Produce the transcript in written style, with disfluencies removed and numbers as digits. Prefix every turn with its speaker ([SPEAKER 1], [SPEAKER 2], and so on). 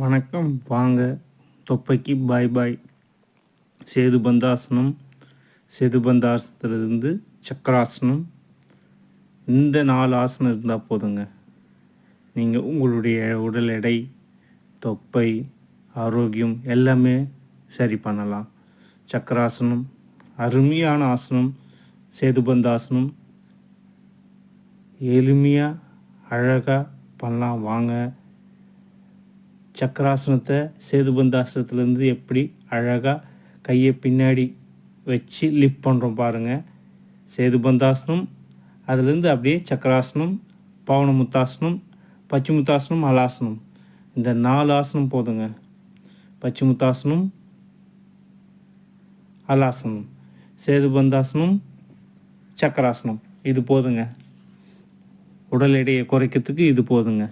[SPEAKER 1] வணக்கம். வாங்க தொப்பைக்கு பாய் பாய். சேதுபந்தாசனம், சேதுபந்தாசனத்திலிருந்து சக்கராசனம். இந்த 4 ஆசனம் இருந்தால் போதுங்க. நீங்கள் உங்களுடைய உடல் எடை, தொப்பை, ஆரோக்கியம் எல்லாமே சரி பண்ணலாம். சக்கராசனம் அருமையான ஆசனம். சேதுபந்தாசனம் எளிமையாக அழகாக பண்ணலாம். வாங்க. சக்கராசனத்தை சேதுபந்தாசனத்துலேருந்து எப்படி அழகாக கையை பின்னாடி வச்சு லிஃப்ட் பண்ணுறோம் பாருங்கள். சேதுபந்தாசனம், அதுலேருந்து அப்படியே சக்கராசனம், பவனமுத்தாசனம், பச்சிமுத்தாசனம், ஹலாசனம். இந்த 4 ஆசனம் போதுங்க. பச்சிமுத்தாசனம், ஹலாசனம், சேதுபந்தாசனம், சக்கராசனம் இது போதுங்க. உடல் எடையை குறைக்கிறதுக்கு இது போதுங்க.